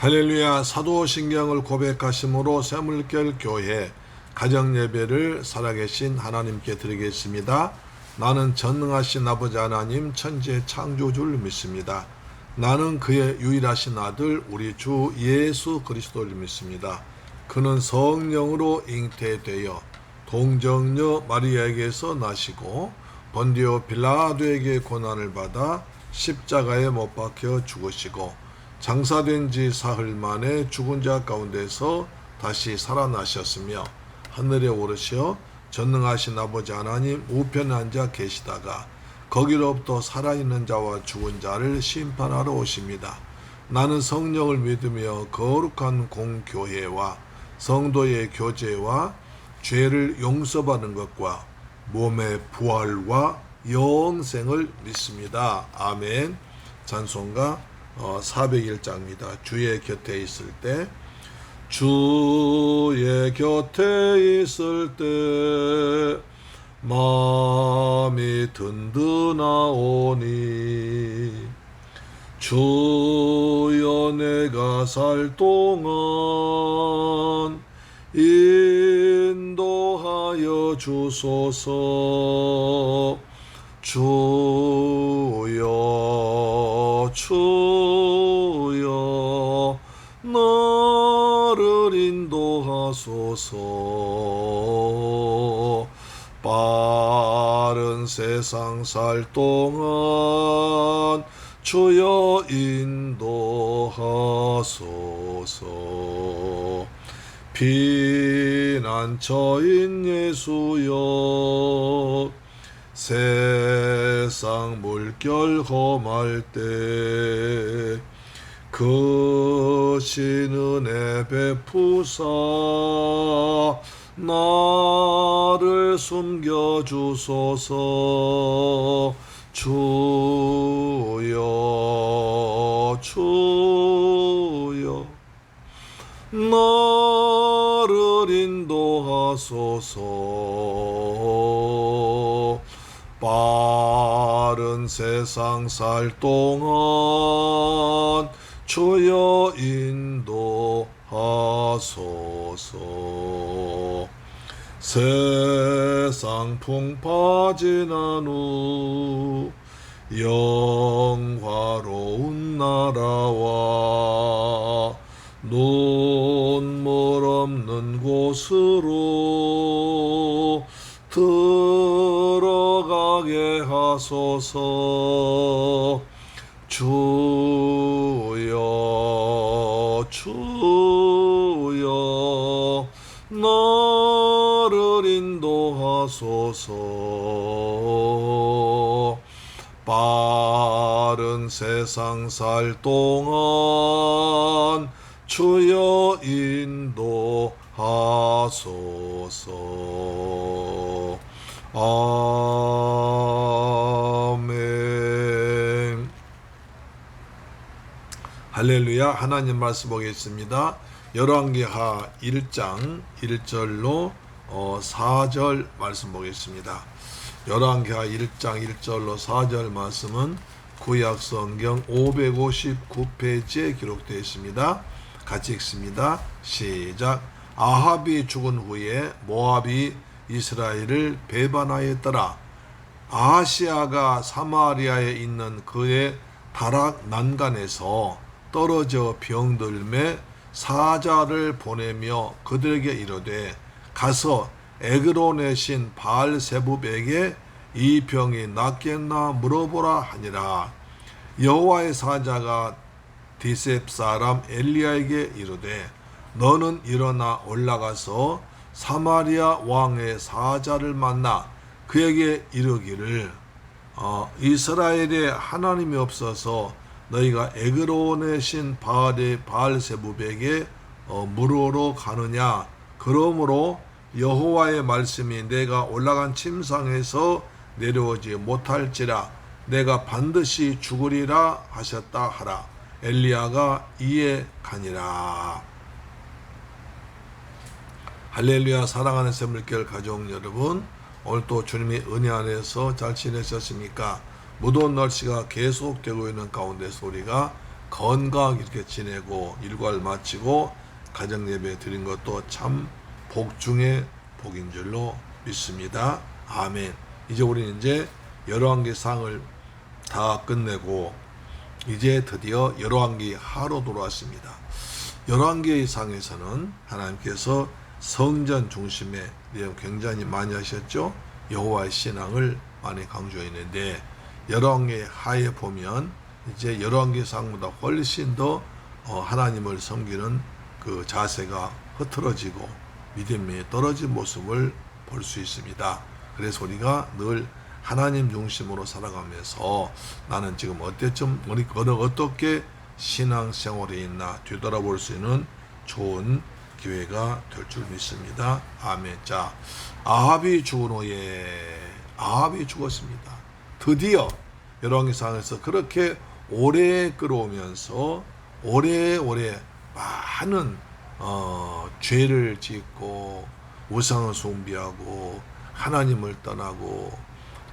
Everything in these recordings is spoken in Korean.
할렐루야. 사도신경을 고백하심으로 샘물결 교회 가정예배를 살아계신 하나님께 드리겠습니다. 나는 전능하신 아버지 하나님 천지의 창조주를 믿습니다. 나는 그의 유일하신 아들 우리 주 예수 그리스도를 믿습니다. 그는 성령으로 잉태되어 동정녀 마리아에게서 나시고 본디오 빌라도에게 고난을 받아 십자가에 못 박혀 죽으시고 장사된 지 사흘 만에 죽은 자 가운데서 다시 살아나셨으며 하늘에 오르시어 전능하신 아버지 하나님 우편에 앉아 계시다가 거기로부터 살아있는 자와 죽은 자를 심판하러 오십니다. 나는 성령을 믿으며 거룩한 공교회와 성도의 교제와 죄를 용서받는 것과 몸의 부활과 영생을 믿습니다. 아멘. 찬송가 401장입니다. 주의 곁에 있을 때, 주의 곁에 있을 때 마음이 든든하오니 주여 내가 살 동안 인도하여 주소서. 주여 주여 나를 인도하소서. 빠른 세상 살 동안 주여 인도하소서. 피난처인 예수여 세상 물결 험할 때 크신 은혜 베푸사 나를 숨겨주소서. 주여 주여 나를 인도하소서. 빠른 세상 살 동안 주여 인도하소서. 세상 풍파 지난 후 영화로운 나라와 눈물 없는 곳으로 들어가게 하소서. 주여 주여 나를 인도하소서. 빠른 세상 살 동안 주여 인도하소서. 아멘. 할렐루야. 하나님 말씀 보겠습니다. 열왕기하 1장 1절로 4절 말씀 보겠습니다. 열왕기하 1장 1절로 4절 말씀은 구약성경 559페이지에 기록되어 있습니다. 같이 읽습니다. 시작. 아합이 죽은 후에 모압이 이스라엘을 배반하였더라. 아하시아가 사마리아에 있는 그의 다락 난간에서 떨어져 병들매 사자를 보내며 그들에게 이르되 가서 에그론의 신 바알세붑에게 이 병이 낫겠나 물어보라 하니라. 여호와의 사자가 디셉 사람 엘리야에게 이르되 너는 일어나 올라가서 사마리아 왕의 사자를 만나 그에게 이르기를 이스라엘에 하나님이 없어서 너희가 에그론의 신 바알세붑에게 물으러 가느냐. 그러므로 여호와의 말씀이 내가 올라간 침상에서 내려오지 못할지라 내가 반드시 죽으리라 하셨다 하라. 엘리야가 이에 가니라. 할렐루야. 사랑하는 샘물결 가족 여러분, 오늘 또 주님의 은혜 안에서 잘 지내셨습니까? 무더운 날씨가 계속되고 있는 가운데서 우리가 건강하게 이렇게 지내고 일과를 마치고 가정 예배 드린 것도 참 복 중에 복인 줄로 믿습니다. 아멘. 이제 우리는 이제 열왕기상을 다 끝내고 이제 드디어 열왕기 하로 돌아왔습니다. 열왕기상에서는 하나님께서 성전 중심에 굉장히 많이 하셨죠. 여호와의 신앙을 많이 강조했는데 열왕기 하에 보면 이제 열왕기상보다 훨씬 더 하나님을 섬기는 그 자세가 흐트러지고 믿음이 떨어진 모습을 볼 수 있습니다. 그래서 우리가 늘 하나님 중심으로 살아가면서 나는 지금 어떻게 신앙생활에 있나 뒤돌아볼 수 있는 좋은 기회가 될 줄 믿습니다. 아멘. 자, 아합이 죽은 후에 아합이 죽었습니다. 드디어 열왕기상에서 그렇게 오래 끌어오면서 오래오래 많은 죄를 짓고 우상을 숭배하고 하나님을 떠나고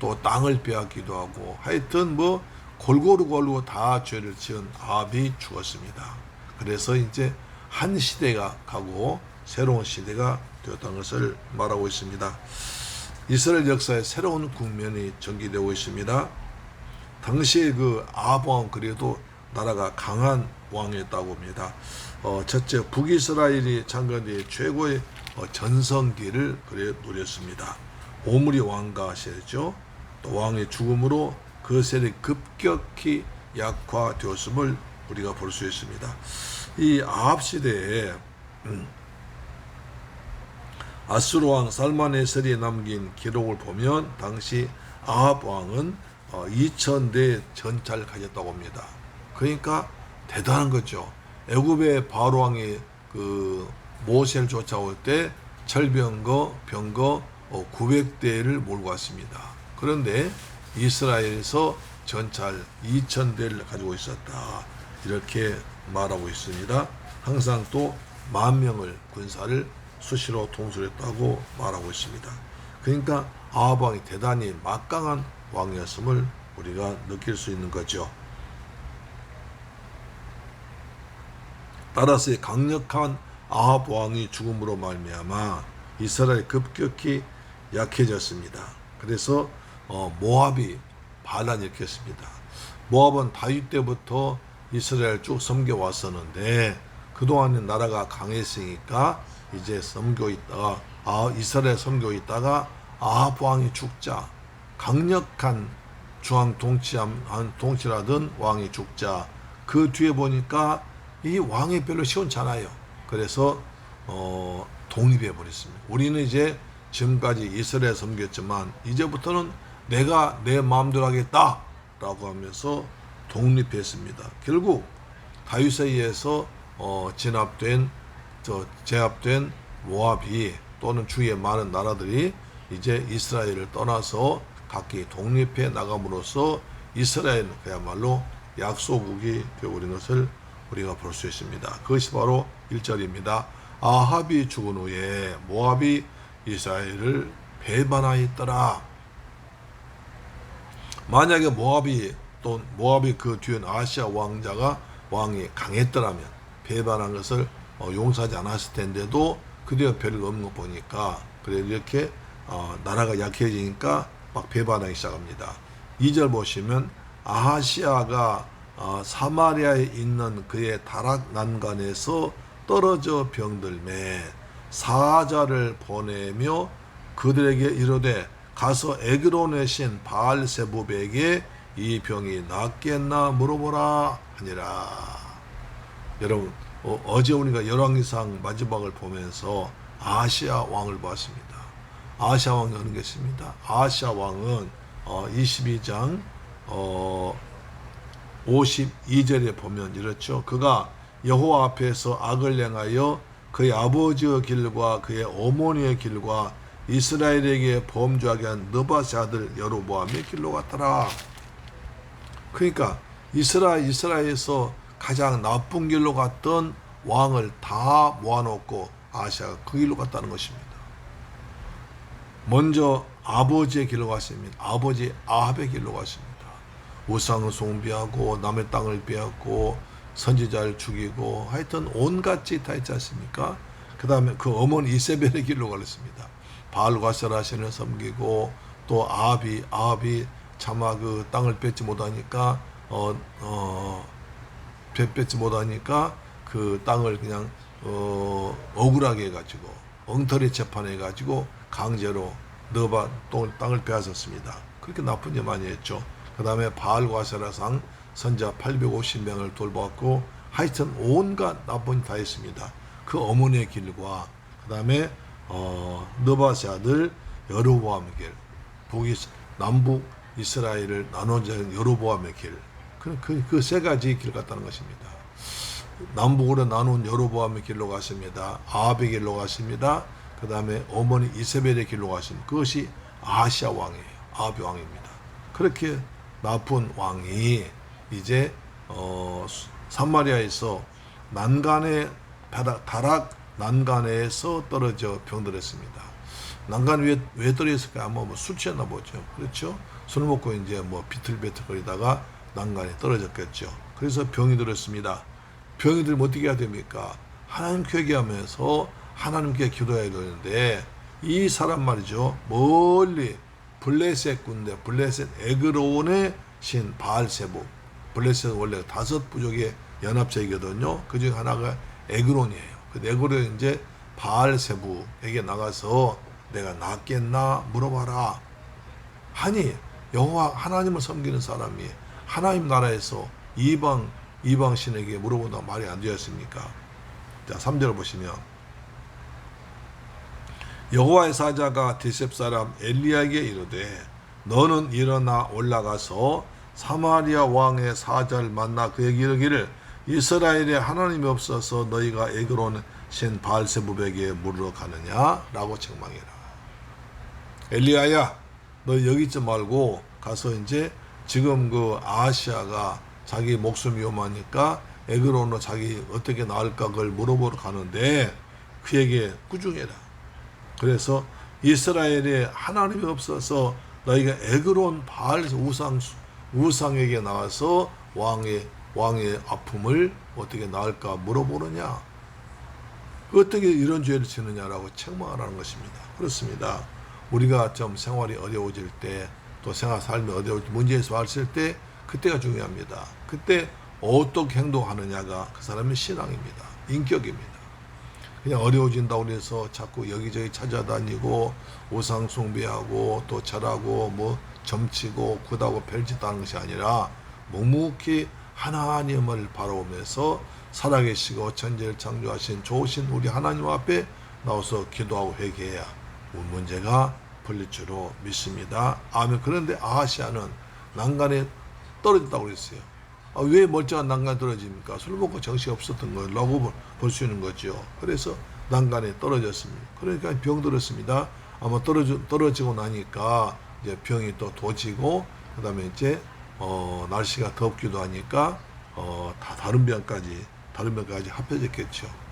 또 땅을 빼앗기도 하고 하여튼 뭐 골고루 다 죄를 지은 아합이 죽었습니다. 그래서 이제 한 시대가 가고 새로운 시대가 되었다는 것을 말하고 있습니다. 이스라엘 역사에 새로운 국면이 전개되고 있습니다. 당시에 그 아합 왕 그래도 나라가 강한 왕이었다고 봅니다. 첫째 북이스라엘이 창건된 최고의 전성기를 그래 누렸습니다. 오므리 왕가 시대죠. 또 왕의 죽음으로 그 세력이 급격히 약화되었음을 우리가 볼 수 있습니다. 이 아합 시대에 아수르 왕 살마네셀이 남긴 기록을 보면 당시 아합 왕은 2000대 전차를 가졌다고 합니다. 그러니까 대단한 거죠. 애굽의 바로 왕이 그 모세를 쫓아올 때 병거 900대를 몰고 왔습니다. 그런데 이스라엘에서 전차를 2000대를 가지고 있었다. 이렇게 말하고 있습니다. 항상 또 10,000명을 군사를 수시로 통솔했다고 말하고 있습니다. 그러니까 아합 왕이 대단히 막강한 왕이었음을 우리가 느낄 수 있는 거죠. 따라서 강력한 아합 왕이 죽음으로 말미암아 이스라엘이 급격히 약해졌습니다. 그래서 모압이 반란을 일으켰습니다. 모압은 다윗 때부터 이스라엘 쭉 섬겨왔었는데 그동안은 나라가 강했으니까 이제 이스라엘 섬기고 있다가 아합 왕이 죽자 강력한 중앙 통치라던 왕이 죽자 그 뒤에 보니까 이 왕이 별로 시원치 않아요. 그래서 독립해 버렸습니다. 우리는 이제 지금까지 이스라엘 섬겼지만 이제부터는 내가 내 마음대로 하겠다 라고 하면서 독립했습니다. 결국 다윗에 의해서 제압된 모압이 또는 주위의 많은 나라들이 이제 이스라엘을 떠나서 각기 독립해 나감으로써 이스라엘은 그야말로 약소국이 되어버린 것을 우리가 볼 수 있습니다. 그것이 바로 1절입니다. 아합이 죽은 후에 모압이 이스라엘을 배반하였더라. 만약에 모압이 그 뒤엔 아시아 왕이 강했더라면 배반한 것을 용서하지 않았을 텐데도 그대로 별거 없는 거 보니까 그래 이렇게 나라가 약해지니까 막 배반하기 시작합니다. 2절 보시면 아하시아가 사마리아에 있는 그의 다락 난간에서 떨어져 병들매 사자를 보내며 그들에게 이르되 가서 에그론의 신 바알세부백에 이 병이 낫겠나 물어보라 하니라. 여러분 어제 우리가 열왕기상 마지막을 보면서 아시아 왕을 봤습니다. 아시아 왕이 어느 게 있습니다. 아시아 왕은 22장 52절에 보면 이렇죠. 그가 여호와 앞에서 악을 행하여 그의 아버지의 길과 그의 어머니의 길과 이스라엘에게 범죄하게 한 느바세 아들 여로보암의 길로 갔더라. 그러니까 이스라엘에서 가장 나쁜 길로 갔던 왕을 다 모아놓고 아시아가 그 길로 갔다는 것입니다. 먼저 아버지의 길로 갔습니다. 아버지 아합의 길로 갔습니다. 우상을 숭배하고 남의 땅을 빼앗고 선지자를 죽이고 하여튼 온갖 짓 다 있지 않습니까? 그 다음에 그 어머니 이세벨의 길로 걸렸습니다. 바알과 세라신을 섬기고 또 아합이 차마 그 땅을 뺏지 못하니까 뺏지 못하니까 그 땅을 그냥 억울하게 해가지고 엉터리 재판해가지고 강제로 땅을 빼앗았습니다. 그렇게 나쁜 일 많이 했죠. 그 다음에 바알과 세라상 선자 850명을 돌보았고 하여튼 온갖 나쁜 일 다 했습니다. 그 어머니의 길과 그 다음에 느바세 아들 여로보암의 길, 남북 이스라엘을 나눠진 여로보암의 길, 그 세 가지 길 같다는 것입니다. 남북으로 나눈 여로보암의 길로 갔습니다. 아합의 길로 갔습니다. 그 다음에 어머니 이세벨의 길로 갔습니다. 그것이 아하시아 왕이에요. 아합의 왕입니다. 그렇게 나쁜 왕이 이제 사마리아에서 다락 난간에서 떨어져 병들었습니다. 난간 왜 떨어졌을까? 아마 술 취했나 보죠. 그렇죠? 술 먹고 이제 비틀비틀거리다가 난간에 떨어졌겠죠. 그래서 병이 들었습니다. 병이 들면 어떻게 해야 됩니까? 하나님 회개하면서 하나님께 기도해야 되는데 이 사람 말이죠. 멀리 블레셋 군대, 블레셋 에그론의 신 바알세부. 블레셋은 원래 5부족의 연합체이거든요. 그 중에 하나가 에그론이에요. 그 에그론이 이제 바알세부에게 나가서 내가 낫겠나 물어봐라 하니 여호와 하나님을 섬기는 사람이 하나님 나라에서 이방 신에게 물어본다 말이 안 되었습니까? 자, 3절 보시면 여호와의 사자가 디셉 사람 엘리야에게 이르되 너는 일어나 올라가서 사마리아 왕의 사자를 만나 그에게 이르기를 이스라엘에 하나님이 없어서 너희가 에그론 신 바알세부에게 물으러 가느냐? 라고 책망해라. 엘리야야, 너 여기 있지 말고 가서 이제 지금 그 아하시아가 자기 목숨 위험하니까 에그론으로 자기 어떻게 나을까 그걸 물어보러 가는데 그에게 꾸중해라. 그래서 이스라엘에 하나님이 없어서 너희가 에그론 바알 우상에게 나와서 왕의 아픔을 어떻게 나을까 물어보느냐? 어떻게 이런 죄를 지느냐라고 책망하라는 것입니다. 그렇습니다. 우리가 좀 생활이 어려워질 때, 또 삶이 어려워질 문제에서 왔을 때 그때가 중요합니다. 그때 어떻게 행동하느냐가 그 사람의 신앙입니다. 인격입니다. 그냥 어려워진다고 해서 자꾸 여기저기 찾아다니고 우상 숭배하고 또 절하고 점치고 굿하고 별짓 하는 것이 아니라 묵묵히 하나님을 바라보면서 살아계시고 천지를 창조하신 좋으신 우리 하나님 앞에 나와서 기도하고 회개해야 문제가 풀릴 줄로 믿습니다. 아멘. 그런데 아하시아는 난간에 떨어졌다고 그랬어요. 왜 멀쩡한 난간에 떨어집니까? 술 먹고 정신이 없었던 거라고 볼 수 있는 거죠. 그래서 난간에 떨어졌습니다. 그러니까 병들었습니다. 아마 떨어지고 나니까 이제 병이 또 도지고 그 다음에 이제 날씨가 덥기도 하니까 다른 병까지 합해졌겠죠.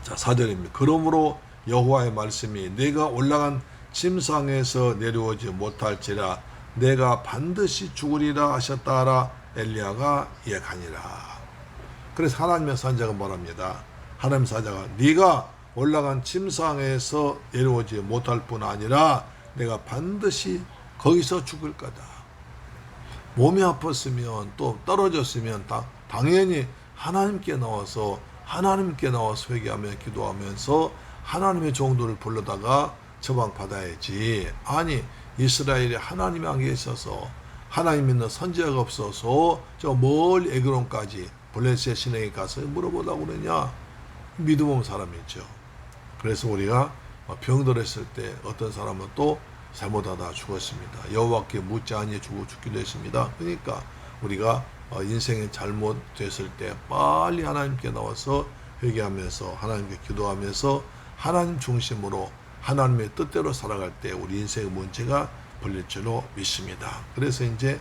자, 4절입니다. 그러므로 여호와의 말씀이 내가 올라간 침상에서 내려오지 못할지라 내가 반드시 죽으리라 하셨다 하라 엘리야가 이야기하니라. 그래서 하나님의 선자가 말합니다. 하나님 사자가 네가 올라간 침상에서 내려오지 못할 뿐 아니라 내가 반드시 거기서 죽을 거다. 몸이 아팠으면 또 떨어졌으면 당연히 하나님께 나와서 회개하며 기도하면서 하나님의 종들을 불러다가 처방받아야지. 아니 이스라엘에 하나님이 안 계셔서 하나님 믿는 선지자가 없어서 저 멀리 에그론까지 블레셋 신에게 가서 물어보려고 그러냐? 믿음 없는 사람이죠. 그래서 우리가 병들었을 때 어떤 사람은 또 잘못하다 죽었습니다. 여호와께 묻지 아니해 죽기도 했습니다. 그러니까 우리가 인생이 잘못됐을 때 빨리 하나님께 나와서 회개하면서 하나님께 기도하면서 하나님 중심으로 하나님의 뜻대로 살아갈 때 우리 인생의 문제가 풀릴 줄로 믿습니다. 그래서 이제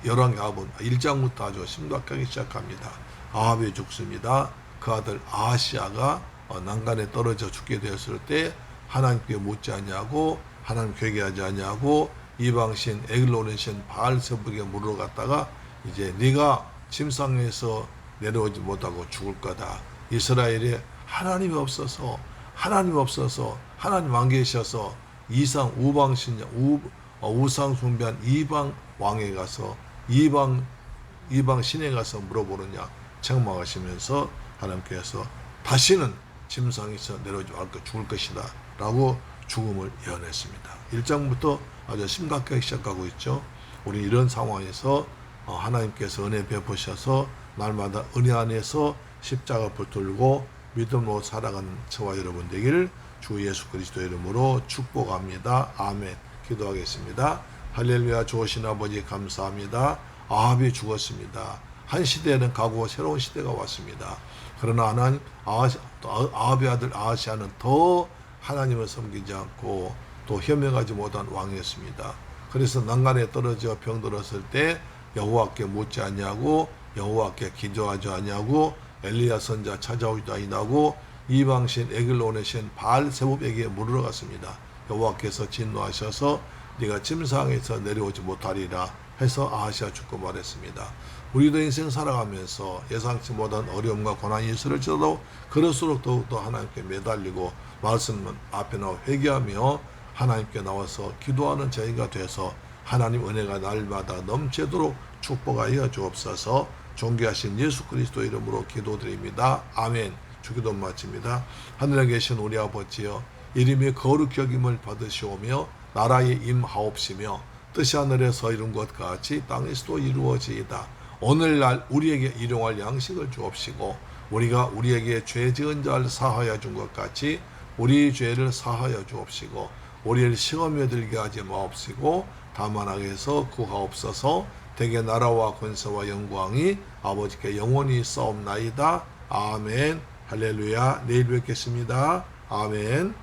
열왕기 아합은 1장부터 아주 심각하게 시작합니다. 아합이 죽습니다. 그 아들 아하시아가 난간에 떨어져 죽게 되었을 때 하나님께 묻지 아니하고 하나님 회개하지 아니하고 이방신 에글론의 신 바알세부에게 물으러 갔다가 이제 네가 침상에서 내려오지 못하고 죽을 거다. 이스라엘에 하나님이 없어서 하나님 안 계셔서 우상 숭배한 이방 왕에 가서 이방 신에 가서 물어보느냐 책망하시면서 하나님께서 다시는 침상에서 내려오지 말고 죽을 것이다 라고 죽음을 예언했습니다. 1장부터 아주 심각하게 시작하고 있죠. 우리 이런 상황에서 하나님께서 은혜 베푸셔서 날마다 은혜 안에서 십자가 붙들고 믿음으로 살아가는 저와 여러분 되기를 주 예수 그리스도 이름으로 축복합니다. 아멘. 기도하겠습니다. 할렐루야. 좋으신 아버지 감사합니다. 아합이 죽었습니다. 한 시대는 가고 새로운 시대가 왔습니다. 그러나 하나님 아합의 아들 아하시아는 더 하나님을 섬기지 않고 또 현명하지 못한 왕이었습니다. 그래서 난간에 떨어져 병들었을 때 여호와께 묻지 않냐고 여호와께 기도하지 않냐고 엘리야 선자 찾아오지도 아니하고 이방신 에글론의 신 바알세붑에게 물으러 갔습니다. 여호와께서 진노하셔서 네가 침상에서 내려오지 못하리라 해서 아하시아 죽고 말했습니다. 우리도 인생 살아가면서 예상치 못한 어려움과 고난이 있을지라도 그럴수록 더욱더 하나님께 매달리고 말씀 앞에 나와 회개하며 하나님께 나와서 기도하는 저희가 돼서 하나님 은혜가 날마다 넘치도록 축복하여 주옵소서. 존귀하신 예수 그리스도 이름으로 기도드립니다. 아멘. 주기도 마칩니다. 하늘에 계신 우리 아버지여, 이름이 거룩히 여김을 받으시오며 나라에 임하옵시며 뜻이 하늘에서 이룬 것 같이 땅에서도 이루어지이다. 오늘날 우리에게 일용할 양식을 주옵시고 우리가 우리에게 죄 지은 자를 사하여 준 것 같이 우리 죄를 사하여 주옵시고 우리를 시험에 들게 하지 마옵시고 다만 악에서 구하옵소서. 대개 나라와 권세와 영광이 아버지께 영원히 싸움나이다. 아멘. 할렐루야. 내일 뵙겠습니다. 아멘.